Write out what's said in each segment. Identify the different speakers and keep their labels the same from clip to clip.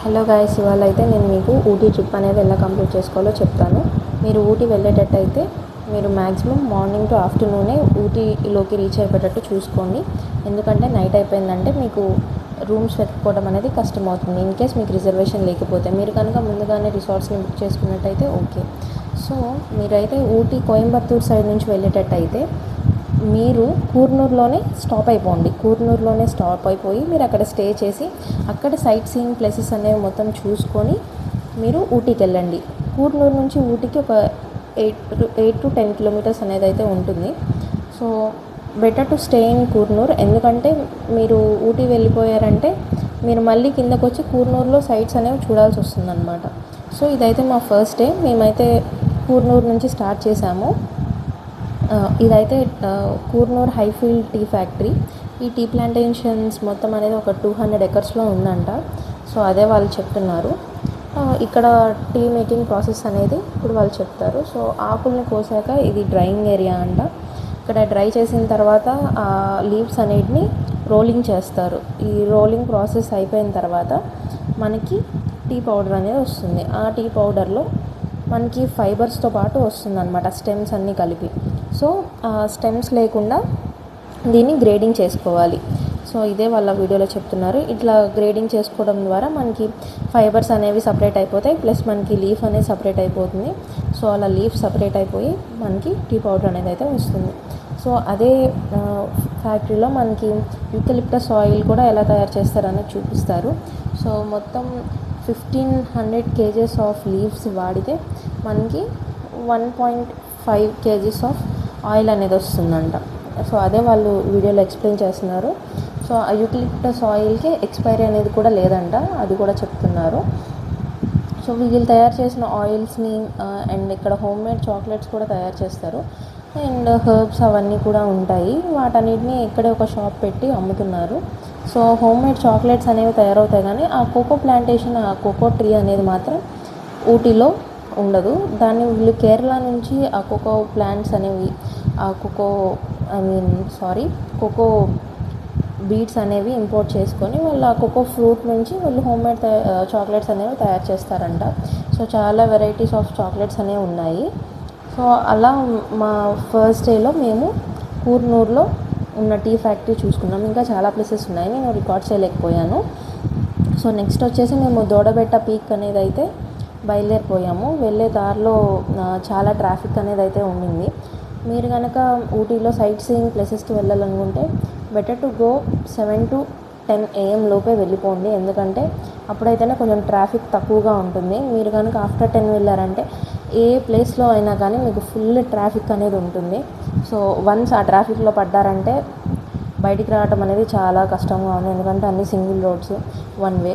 Speaker 1: Hello guys, ఇవాళ అయితే నేను మీకు ఊటీ ట్రిప్ అనేది ఎలా కంప్లీట్ చేసుకోవాలో చెప్తాను. మీరు ఊటీ వెళ్ళేటట్టయితే మీరు మ్యాక్సిమం మార్నింగ్ టు ఆఫ్టర్నూనే ఊటీలోకి రీచ్ అయిపోయేటట్టు చూసుకోండి. ఎందుకంటే నైట్ అయిపోయిందంటే మీకు రూమ్స్ వెతుక్కోవడం అనేది కష్టమవుతుంది. ఇన్ కేస్ మీకు రిజర్వేషన్ లేకపోతే మీరు కనుక ముందుగానే రిసార్ట్స్ని బుక్ చేసుకున్నట్టయితే ఓకే. సో మీరైతే ఊటీ కోయంబత్తూర్ సైడ్ నుంచి వెళ్ళేటట్టయితే మీరు కూర్నూరులోనే స్టాప్ అయిపోండి. కూర్నూరులోనే స్టాప్ అయిపోయి మీరు అక్కడ స్టే చేసి అక్కడ సైట్ సీయింగ్ ప్లేసెస్ అనేవి మొత్తం చూసుకొని మీరు ఊటీకి వెళ్ళండి. కూర్నూరు నుంచి ఊటీకి ఒక 8 to 10 కిలోమీటర్స్ అనేది అయితే ఉంటుంది. So better to stay in Coonoor. ఎందుకంటే మీరు ఊటీ వెళ్ళిపోయారంటే మీరు మళ్ళీ కిందకు వచ్చి కూర్నూరులో సైట్స్ అనేవి చూడాల్సి వస్తుందన్నమాట. సో ఇదైతే మా ఫస్ట్ డే. మేమైతే కూర్నూరు నుంచి స్టార్ట్ చేసాము. ఇదైతే కూర్నూర్ హైఫీల్డ్ టీ ఫ్యాక్టరీ. ఈ టీ ప్లాంటేషన్స్ మొత్తం అనేది ఒక 200 ఎకర్స్లో ఉందంట. సో అదే వాళ్ళు చెప్తున్నారు. ఇక్కడ టీ మేకింగ్ ప్రాసెస్ అనేది ఇప్పుడు వాళ్ళు చెప్తారు. సో ఆకుల్ని కోసాక ఇది డ్రైయింగ్ ఏరియా అంట. ఇక్కడ డ్రై చేసిన తర్వాత ఆ లీవ్స్ అనేటిని రోలింగ్ చేస్తారు. ఈ రోలింగ్ ప్రాసెస్ అయిపోయిన తర్వాత మనకి టీ పౌడర్ అనేది వస్తుంది. ఆ టీ పౌడర్లో మనకి ఫైబర్స్తో పాటు వస్తుంది అనమాట, స్టెమ్స్ అన్నీ కలిపి. సో స్టెమ్స్ లేకుండా దీన్ని గ్రేడింగ్ చేసుకోవాలి. సో ఇదే వాళ్ళ వీడియోలో చెప్తున్నారు. ఇట్లా గ్రేడింగ్ చేసుకోవడం ద్వారా మనకి ఫైబర్స్ అనేవి సపరేట్ అయిపోతాయి, ప్లస్ మనకి లీఫ్ అనేది సపరేట్ అయిపోతుంది. సో అలా లీఫ్ సపరేట్ అయిపోయి మనకి టీ పౌడర్ అనేది అయితే వస్తుంది. సో అదే ఫ్యాక్టరీలో మనకి యూకలిప్టస్ ఆయిల్ కూడా ఎలా తయారు చేస్తారనేది చూపిస్తారు. సో మొత్తం 1500 kgs ఆఫ్ లీవ్స్ వాడితే మనకి 1.5 kgs ఆఫ్ ఆయిల్ అనేది వస్తుందంట. సో అదే వాళ్ళు వీడియోలో ఎక్స్ప్లెయిన్ చేస్తున్నారు. సో ఆ యూకలిప్టస్ ఆయిల్కి ఎక్స్పైరీ అనేది కూడా లేదంట, అది కూడా చెప్తున్నారు. సో వీళ్ళు తయారు చేసిన ఆయిల్స్ని అండ్ ఇక్కడ హోమ్ మేడ్ చాక్లెట్స్ కూడా తయారు చేస్తారు. అండ్ హెర్బ్స్ అవన్నీ కూడా ఉంటాయి. వాటన్నిటిని ఇక్కడే ఒక షాప్ పెట్టి అమ్ముతున్నారు. సో హోమ్ మేడ్ చాక్లెట్స్ అనేవి తయారవుతాయి, కానీ ఆ కోకో ప్లాంటేషన్, ఆ కోకో ట్రీ అనేది మాత్రం ఊటీలో ఉండదు. దాన్ని వీళ్ళు కేరళ నుంచి ఆ కోకో ప్లాంట్స్ అనేవి, ఆ కోకో బీడ్స్ అనేవి ఇంపోర్ట్ చేసుకొని వాళ్ళు ఆ కోకో ఫ్రూట్ నుంచి వాళ్ళు హోమ్ మేడ్ చాక్లెట్స్ అనేవి తయారు చేస్తారంట. సో చాలా వెరైటీస్ ఆఫ్ చాక్లెట్స్ అనేవి ఉన్నాయి. సో అలా మా ఫస్ట్ డేలో మేము కూర్నూరులో ఉన్న టీ ఫ్యాక్టరీ చూసుకున్నాం. ఇంకా చాలా ప్లేసెస్ ఉన్నాయి, నేను రికార్డ్ చేయలేకపోయాను. సో నెక్స్ట్ వచ్చేసి మేము దోడబెట్ట పీక్ అనేది అయితే బయలుదేరిపోయాము. వెళ్ళే దారిలో చాలా ట్రాఫిక్ అనేది అయితే ఉండింది. మీరు కనుక ఊటీలో సైట్ సీయింగ్ ప్లేసెస్కి వెళ్ళాలనుకుంటే better to go 7 to 10 AM లోపే వెళ్ళిపోండి. ఎందుకంటే అప్పుడైతేనే కొంచెం ట్రాఫిక్ తక్కువగా ఉంటుంది. మీరు కనుక ఆఫ్టర్ 10 వెళ్ళారంటే ఏ ప్లేస్లో అయినా కానీ మీకు ఫుల్ ట్రాఫిక్ అనేది ఉంటుంది. సో వన్స్ ఆ ట్రాఫిక్లో పడ్డారంటే బయటికి రావడం అనేది చాలా కష్టంగా ఉంది. ఎందుకంటే అన్ని సింగిల్ రోడ్స్, వన్ వే,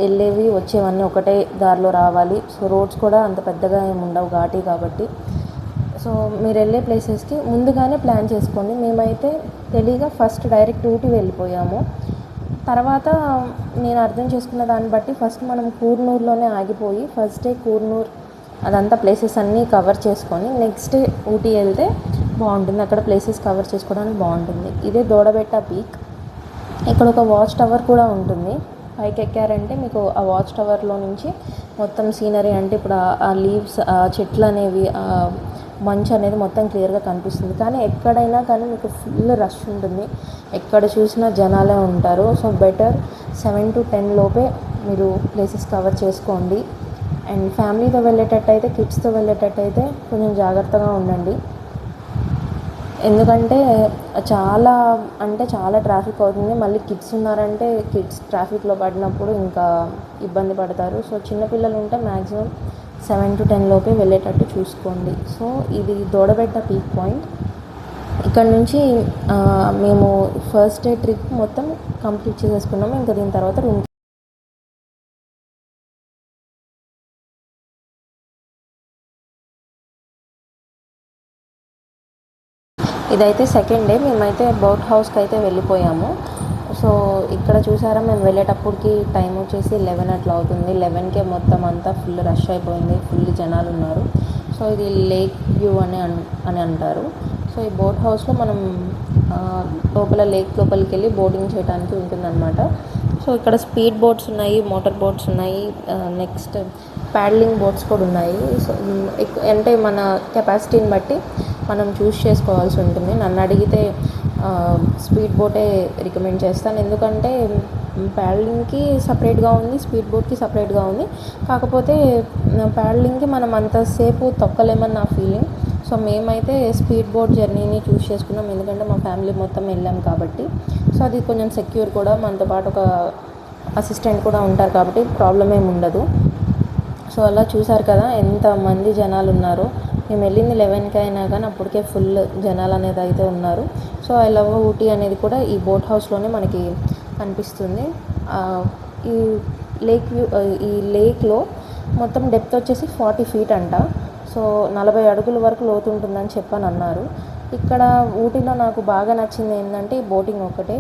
Speaker 1: వెళ్ళేవి వచ్చేవన్నీ ఒకటే దారిలో రావాలి. సో రోడ్స్ కూడా అంత పెద్దగా ఏమి ఉండవు, ఘాటీ కాబట్టి. సో మీరు వెళ్ళే ప్లేసెస్కి ముందుగానే ప్లాన్ చేసుకోండి. మేమైతే తెలియగా ఫస్ట్ డైరెక్ట్ ఊటీ వెళ్ళిపోయాము. తర్వాత నేను అర్థం చేసుకున్న దాన్ని బట్టి ఫస్ట్ మనం కూర్నూరులోనే ఆగిపోయి ఫస్ట్ డే కూర్నూరు అదంతా ప్లేసెస్ అన్నీ కవర్ చేసుకొని నెక్స్ట్ డే ఊటీ వెళ్తే బాగుంటుంది. అక్కడ ప్లేసెస్ కవర్ చేసుకోవడానికి బాగుంటుంది. ఇదే దోడబెట్ట పీక్. ఇక్కడ ఒక వాచ్ టవర్ కూడా ఉంటుంది. పైకి ఎక్కారంటే మీకు ఆ వాచ్ టవర్లో నుంచి మొత్తం సీనరీ, అంటే ఇప్పుడు ఆ లీవ్స్, ఆ చెట్లు అనేవి, మంచు అనేది మొత్తం క్లియర్గా కనిపిస్తుంది. కానీ ఎక్కడైనా కానీ మీకు ఫుల్ రష్ ఉంటుంది, ఎక్కడ చూసినా జనాలే ఉంటారు. సో బెటర్ 7 to 10 లోపే మీరు ప్లేసెస్ కవర్ చేసుకోండి. అండ్ ఫ్యామిలీతో వెళ్ళేటట్టయితే, కిడ్స్తో వెళ్ళేటట్టయితే కొంచెం జాగ్రత్తగా ఉండండి. ఎందుకంటే చాలా ట్రాఫిక్ అవుతుంది. మళ్ళీ కిడ్స్ ఉన్నారంటే కిడ్స్ ట్రాఫిక్లో పడినప్పుడు ఇంకా ఇబ్బంది పడతారు. సో చిన్నపిల్లలు ఉంటే మ్యాక్సిమం 7 to 10 లోపే వెళ్ళేటట్టు చూసుకోండి. సో ఇది దోడబెట్ట పీక్ పాయింట్. ఇక్కడ నుంచి మేము ఫస్ట్ డే ట్రిప్ మొత్తం కంప్లీట్ చేసేసుకున్నాము. ఇంకా దీని తర్వాత రూమ్. ఇదైతే సెకండ్ డే. మేమైతే బోట్ హౌస్కి అయితే వెళ్ళిపోయాము. సో ఇక్కడ చూసారా, మేము వెళ్ళేటప్పటికి టైం వచ్చేసి 11 అట్లా అవుతుంది. 11కే మొత్తం అంతా ఫుల్ రష్ అయిపోయింది, ఫుల్ జనాలు ఉన్నారు. సో ఇది లేక్ వ్యూ అని అంటారు. సో ఈ బోట్ హౌస్లో మనం లోపల లేక్ లోపలికి వెళ్ళి బోటింగ్ చేయడానికి ఉంటుందన్నమాట. సో ఇక్కడ స్పీడ్ బోట్స్ ఉన్నాయి, మోటార్ బోట్స్ ఉన్నాయి, నెక్స్ట్ ప్యాడ్లింగ్ బోట్స్ కూడా ఉన్నాయి. సో అంటే మన కెపాసిటీని బట్టి మనం చూస్ చేసుకోవాల్సి ఉంటుంది. నన్ను అడిగితే స్పీడ్ బోటే రికమెండ్ చేస్తాను, ఎందుకంటే ప్యాడ్లింగ్కి సపరేట్గా ఉంది, స్పీడ్ బోట్కి సపరేట్గా ఉంది. కాకపోతే ప్యాడ్లింగ్కి మనం అంతసేపు తొక్కలేమని నా ఫీలింగ్. సో మేమైతే స్పీడ్ బోట్ జర్నీని చూస్ చేసుకున్నాం, ఎందుకంటే మా ఫ్యామిలీ మొత్తం వెళ్ళాం కాబట్టి. సో అది కొంచెం సెక్యూర్ కూడా, మనతో పాటు ఒక అసిస్టెంట్ కూడా ఉంటారు కాబట్టి ప్రాబ్లం ఏమి ఉండదు. సో అలా చూసారు కదా ఎంతమంది జనాలు ఉన్నారో. మేము వెళ్ళింది 11కి అయినా కానీ అప్పటికే ఫుల్ జనాలు అనేది అయితే ఉన్నారు. సో ఐ లవ్ ఊటీ అనేది కూడా ఈ బోట్ హౌస్లోనే మనకి కనిపిస్తుంది. ఈ లేక్ వ్యూ, ఈ లేక్లో మొత్తం డెప్త్ వచ్చేసి 40 feet అంట. సో 40 అడుగుల వరకు లోతు ఉంటుందని చెప్పని అన్నారు. ఇక్కడ ఊటీలో నాకు బాగా నచ్చింది ఏంటంటే ఈ బోటింగ్ ఒకటే.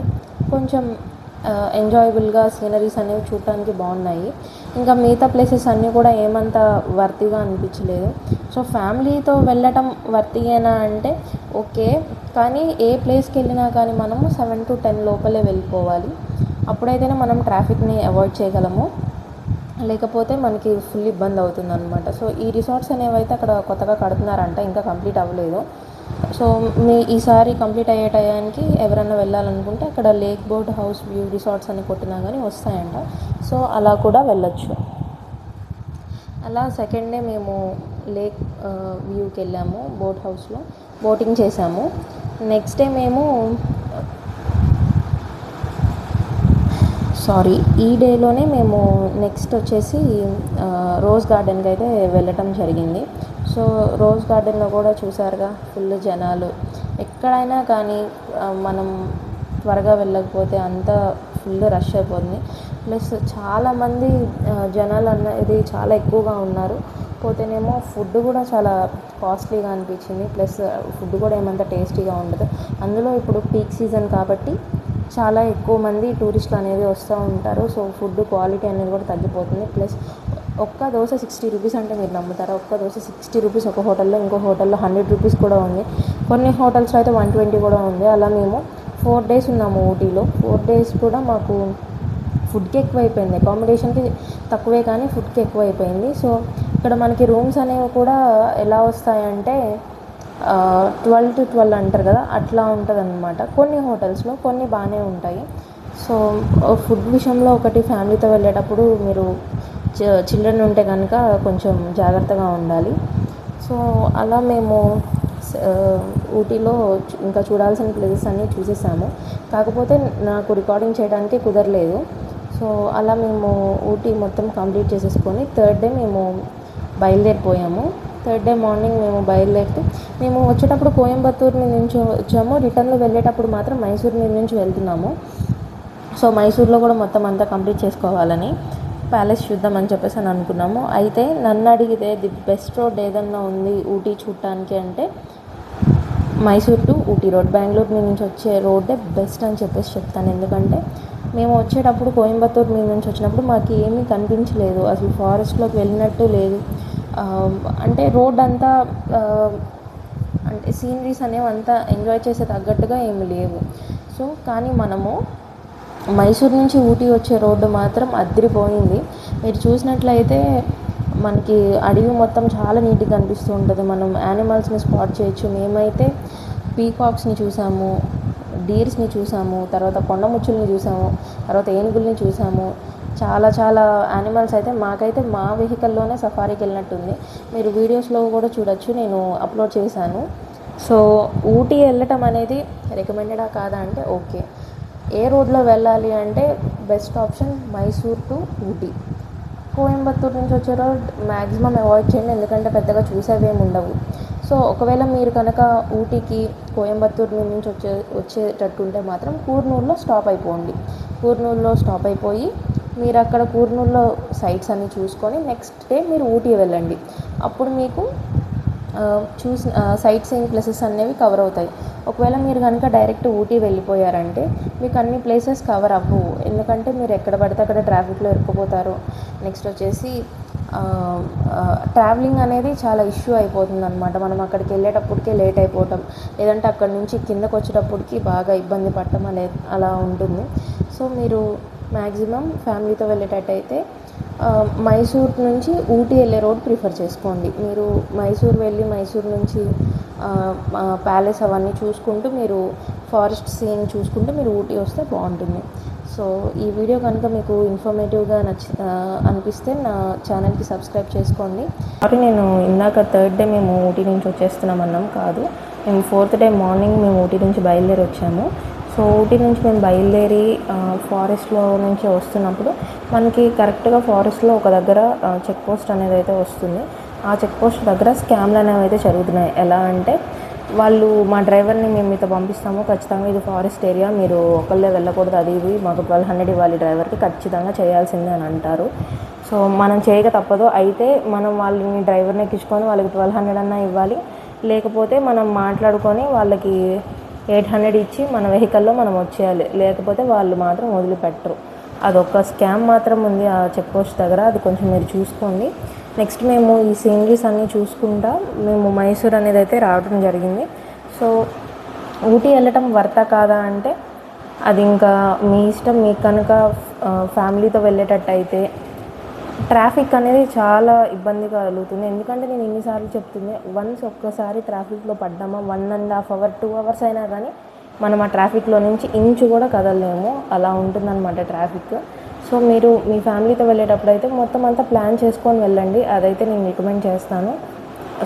Speaker 1: కొంచెం ఎంజాయబుల్గా సీనరీస్ అనేవి చూడటానికి బాగున్నాయి. ఇంకా మిగతా ప్లేసెస్ అన్నీ కూడా ఏమంత వర్తిగా అనిపించలేదు. సో ఫ్యామిలీతో వెళ్ళటం వర్తియేనా అంటే ఓకే, కానీ ఏ ప్లేస్కి వెళ్ళినా కానీ మనము 7 to 10 లోపలే వెళ్ళిపోవాలి. అప్పుడైతేనే మనం ట్రాఫిక్ని అవాయిడ్ చేయగలము, లేకపోతే మనకి ఫుల్ ఇబ్బంది అవుతుంది అనమాట. సో ఈ రిసార్ట్స్ అనేవి అయితే అక్కడ కొత్తగా కడుతున్నారంట, ఇంకా కంప్లీట్ అవ్వలేదు. సో ఈసారి కంప్లీట్ అయ్యే టయానికి ఎవరైనా వెళ్ళాలనుకుంటే అక్కడ lake boat house view resorts అని కొట్టినా కానీ వస్తాయంట. సో అలా కూడా వెళ్ళొచ్చు. అలా సెకండ్ డే మేము లేక్ వ్యూకి వెళ్ళాము, బోట్ హౌస్లో బోటింగ్ చేసాము. నెక్స్ట్ డే మేము ఈ డేలోనే మేము నెక్స్ట్ వచ్చేసి రోజ్ గార్డెన్కి అయితే వెళ్ళటం జరిగింది. సో రోజ్ గార్డెన్లో కూడా చూసారుగా ఫుల్ జనాలు. ఎక్కడైనా కానీ మనం త్వరగా వెళ్ళకపోతే అంతా ఫుల్ రష్ అయిపోతుంది. ప్లస్ చాలామంది జనాలు అనేది చాలా ఎక్కువగా ఉన్నారు. పోతేనేమో ఫుడ్ కూడా చాలా కాస్ట్లీగా అనిపించింది. ప్లస్ ఫుడ్ కూడా ఏమంత టేస్టీగా ఉండదు. అందులో ఇప్పుడు పీక్ సీజన్ కాబట్టి చాలా ఎక్కువ మంది టూరిస్టులు అనేది వస్తూ ఉంటారు. సో ఫుడ్ క్వాలిటీ అనేది కూడా తగ్గిపోతుంది. ప్లస్ ఒక్క దోశ 60 రూపీస్ అంటే మీరు నమ్ముతారా? ఒక్క దోశ 60 రూపీస్ ఒక హోటల్లో, ఇంకో హోటల్లో 100 రూపీస్ కూడా ఉంది, కొన్ని హోటల్స్లో అయితే 120 కూడా ఉంది. అలా మేము 4 days ఉన్నాము ఊటీలో. 4 days కూడా మాకు ఫుడ్కి ఎక్కువైపోయింది. అకామిడేషన్కి తక్కువే కానీ ఫుడ్కి ఎక్కువైపోయింది. సో ఇక్కడ మనకి రూమ్స్ అనేవి కూడా ఎలా వస్తాయంటే 12 to 12 అంటారు కదా, అట్లా ఉంటుంది అనమాట. కొన్ని హోటల్స్లో కొన్ని బాగానే ఉంటాయి. సో ఫుడ్ విషయంలో ఒకటి, ఫ్యామిలీతో వెళ్ళేటప్పుడు మీరు చిల్డ్రన్ ఉంటే కనుక కొంచెం జాగ్రత్తగా ఉండాలి. సో అలా మేము ఊటీలో ఇంకా చూడాల్సిన ప్లేసెస్ అన్నీ చూసేసాము. కాకపోతే నాకు రికార్డింగ్ చేయడానికి కుదరలేదు. సో అలా మేము ఊటీ మొత్తం కంప్లీట్ చేసేసుకొని 3rd day మేము బయలుదేరిపోయాము. 3rd day మార్నింగ్ మేము బయలుదేరితే, మేము వచ్చేటప్పుడు కోయంబత్తూరు నుంచి వచ్చాము, రిటర్న్లో వెళ్ళేటప్పుడు మాత్రం మైసూర్ నుంచి వెళ్తున్నాము. సో మైసూర్లో కూడా మొత్తం అంతా కంప్లీట్ చేసుకోవాలని, ప్యాలెస్ చూద్దామని చెప్పేసి అని అనుకున్నాము. అయితే నన్ను అడిగితే ది బెస్ట్ రోడ్ ఏదన్నా ఉంది ఊటీ చూడటానికి అంటే మైసూర్ టు ఊటీ రోడ్, బెంగళూరు నుంచి వచ్చే రోడ్డే బెస్ట్ అని చెప్పేసి చెప్తాను. ఎందుకంటే మేము వచ్చేటప్పుడు కోయంబత్తూరు నుంచి వచ్చినప్పుడు మాకు ఏమీ కనిపించలేదు, అసలు ఫారెస్ట్లోకి వెళ్ళినట్టు లేదు. అంటే రోడ్ అంతా అంటే సీనరీస్ అనేవి అంతా ఎంజాయ్ చేసే తగ్గట్టుగా ఏమి లేవు. సో కానీ మనము మైసూర్ నుంచి ఊటీ వచ్చే రోడ్డు మాత్రం అదిరిపోయింది. మీరు చూసినట్లయితే మనకి అడవి మొత్తం చాలా నీట్గా కనిపిస్తూ ఉంటుంది. మనం యానిమల్స్ని స్పాట్ చేయొచ్చు. మేమైతే పీకాక్స్ని చూసాము, డీర్స్ని చూసాము, తర్వాత కొండముచ్చుల్ని చూసాము, తర్వాత ఏనుగుల్ని చూసాము. చాలా చాలా యానిమల్స్ అయితే మాకైతే మా వెహికల్లోనే సఫారీకి వెళ్ళినట్టుంది. మీరు వీడియోస్లో కూడా చూడొచ్చు, నేను అప్లోడ్ చేశాను. సో ఊటీ వెళ్ళటం అనేది రికమెండెడా కాదా అంటే ఓకే. ఏ రోడ్లో వెళ్ళాలి అంటే best option Mysore to Ooty. Coimbatore నుంచి వచ్చే రోడ్ మ్యాక్సిమం అవాయిడ్ చేయండి, ఎందుకంటే పెద్దగా చూసేవేమి ఉండవు. సో ఒకవేళ మీరు కనుక ఊటీకి కోయంబత్తూరు నుంచి వచ్చేటట్టు ఉంటే మాత్రం కూర్నూలులో స్టాప్ అయిపోండి. కూర్నూలులో స్టాప్ అయిపోయి మీరు అక్కడ కూర్నూలులో సైట్స్ అన్నీ చూసుకొని నెక్స్ట్ డే మీరు ఊటీ వెళ్ళండి. అప్పుడు మీకు సైట్ సీయింగ్ ప్లేసెస్ అనేవి కవర్ అవుతాయి. ఒకవేళ మీరు కనుక డైరెక్ట్ ఊటీ వెళ్ళిపోయారంటే మీకు అన్ని ప్లేసెస్ కవర్ అవ్వవు, ఎందుకంటే మీరు ఎక్కడ పడితే అక్కడ ట్రాఫిక్లో ఇరుక్కుపోతారు. నెక్స్ట్ వచ్చేసి ట్రావెలింగ్ అనేది చాలా ఇష్యూ అయిపోతుంది అనమాట. మనం అక్కడికి వెళ్ళేటప్పటికే లేట్ అయిపోవటం, లేదంటే అక్కడి నుంచి కిందకు వచ్చేటప్పటికి బాగా ఇబ్బంది పడటం అలా ఉంటుంది. సో మీరు మ్యాక్సిమం ఫ్యామిలీతో వెళ్ళేటట్టయితే మైసూర్ నుంచి ఊటీ వెళ్ళే రోడ్ ప్రిఫర్ చేసుకోండి. మీరు మైసూర్ వెళ్ళి మైసూర్ నుంచి ప్యాలెస్ అవన్నీ చూసుకుంటూ మీరు ఫారెస్ట్ సీన్ చూసుకుంటూ మీరు ఊటీ వస్తే బాగుంటుంది. సో ఈ వీడియో కనుక మీకు ఇన్ఫర్మేటివ్గా అనిపిస్తే నా ఛానల్కి సబ్స్క్రైబ్ చేసుకోండి. నేను ఇందాక 3rd డే మేము ఊటీ నుంచి వచ్చేస్తున్నామన్నాం కాదు, మేము 4th డే మార్నింగ్ మేము ఊటీ నుంచి బయలుదేరి వచ్చాము. సో ఊటీ నుంచి మేము బయలుదేరి ఫారెస్ట్లో నుంచి వస్తున్నప్పుడు మనకి కరెక్ట్గా ఫారెస్ట్లో ఒక దగ్గర చెక్ పోస్ట్ అనేది అయితే వస్తుంది. ఆ చెక్ పోస్ట్ దగ్గర స్కామ్లు అనేవి అయితే జరుగుతున్నాయి. ఎలా అంటే వాళ్ళు మా డ్రైవర్ని మేము మీతో పంపిస్తాము, ఖచ్చితంగా ఇది ఫారెస్ట్ ఏరియా, మీరు ఒకళ్ళే వెళ్ళకూడదు, అది ఇది మాకు 1200 ఇవ్వాలి డ్రైవర్కి, ఖచ్చితంగా చేయాల్సిందే అని అంటారు. సో మనం చేయక తప్పదు. అయితే మనం వాళ్ళని డ్రైవర్ని ఎక్కించుకొని వాళ్ళకి 1200 అన్నా ఇవ్వాలి, లేకపోతే మనం మాట్లాడుకొని వాళ్ళకి 800 ఇచ్చి మన వెహికల్లో మనం వచ్చేయాలి, లేకపోతే వాళ్ళు మాత్రం వదిలిపెట్టరు. అదొక స్కామ్ మాత్రం ఉంది ఆ చెక్ పోస్ట్ దగ్గర, అది కొంచెం మీరు చూసుకోండి. నెక్స్ట్ మేము ఈ సీనరీస్ అన్నీ చూసుకుంటా మేము మైసూర్ అనేది అయితే రావడం జరిగింది. సో ఊటీ వెళ్ళటం వర్తా కాదా అంటే అది ఇంకా మీ ఇష్టం. మీకు కనుక ఫ్యామిలీతో వెళ్ళేటట్టు అయితే ట్రాఫిక్ అనేది చాలా ఇబ్బందిగా కలుగుతుంది. ఎందుకంటే నేను ఇన్నిసార్లు చెప్తుంది, వన్స్ ఒక్కసారి ట్రాఫిక్లో పడ్డామా 1.5 hours 2 hours అయినా కానీ మనం ఆ ట్రాఫిక్లో నుంచి ఇంచు కూడా కదలలేము, అలా ఉంటుందన్నమాట ట్రాఫిక్. సో మీరు మీ ఫ్యామిలీతో వెళ్ళేటప్పుడు అయితే మొత్తం అంతా ప్లాన్ చేసుకొని వెళ్ళండి, అదైతే నేను రికమెండ్ చేస్తాను.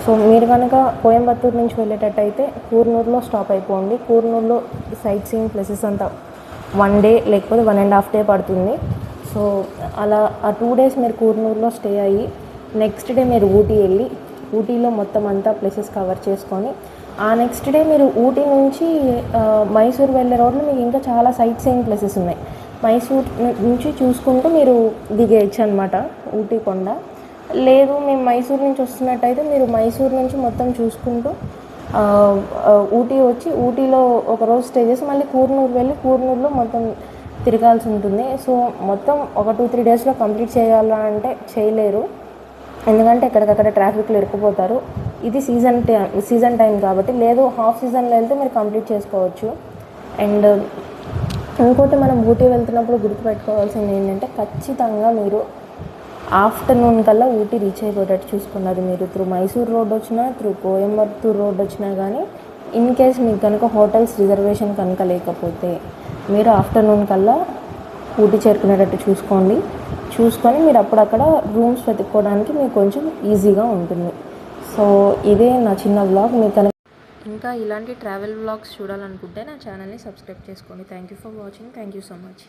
Speaker 1: సో మీరు కనుక కోయంబత్తూరు నుంచి వెళ్ళేటట్టయితే కూర్నూరులో స్టాప్ అయిపోండి. కూర్నూరులో సైట్ సీయింగ్ ప్లేసెస్ అంతా 1 day లేకపోతే 1.5 day పడుతుంది. సో అలా ఆ 2 days మీరు కూర్నూరులో స్టే అయ్యి నెక్స్ట్ డే మీరు ఊటీ వెళ్ళి ఊటీలో మొత్తం అంతా ప్లేసెస్ కవర్ చేసుకొని ఆ నెక్స్ట్ డే మీరు ఊటీ నుంచి మైసూర్ వెళ్ళే రోడ్లో మీకు ఇంకా చాలా సైట్ సీయింగ్ ప్లేసెస్ ఉన్నాయి. మైసూర్ నుంచి చూసుకుంటూ మీరు దిగేయచ్చు అనమాట ఊటీ కొండ. లేదు మేము మైసూర్ నుంచి వస్తున్నట్టయితే మీరు మైసూర్ నుంచి మొత్తం చూసుకుంటూ ఊటీ వచ్చి ఊటీలో ఒకరోజు స్టే చేసి మళ్ళీ కూర్నూరు వెళ్ళి కూర్నూరులో మొత్తం తిరగాల్సి ఉంటుంది. సో మొత్తం ఒక 2-3 daysలో కంప్లీట్ చేయాలంటే చేయలేరు, ఎందుకంటే ఎక్కడికక్కడ ట్రాఫిక్లో ఇరుక్కుపోతారు. ఇది సీజన్ టైం కాబట్టి. లేదు హాఫ్ సీజన్లో వెళ్తే మీరు కంప్లీట్ చేసుకోవచ్చు. అండ్ ఇంకోటి మనం ఊటీ వెళ్తున్నప్పుడు గుర్తుపెట్టుకోవాల్సింది ఏంటంటే ఖచ్చితంగా మీరు ఆఫ్టర్నూన్ కల్లా ఊటీ రీచ్ అయిపోయేటట్టు చూసుకున్నది. మీరు త్రూ మైసూర్ రోడ్ వచ్చినా త్రూ కోయంబత్తూర్ రోడ్ వచ్చినా కానీ ఇన్ కేస్ మీకు కనుక హోటల్స్ రిజర్వేషన్ కనుక లేకపోతే మీరు ఆఫ్టర్నూన్ కల్లా ఊటీ చేరుకునేటట్టు చూసుకొని మీరు అప్పుడక్కడ రూమ్స్ వెతుక్కోవడానికి మీకు కొంచెం ఈజీగా ఉంటుంది. సో ఇదే నా చిన్న వ్లాగ్. మీకు కనుక ఇంకా ఇలాంటి ట్రావెల్ వ్లాగ్స్ చూడాలనుకుంటే నా ఛానల్ని సబ్స్క్రైబ్ చేసుకోండి. Thank you for watching. Thank you so much.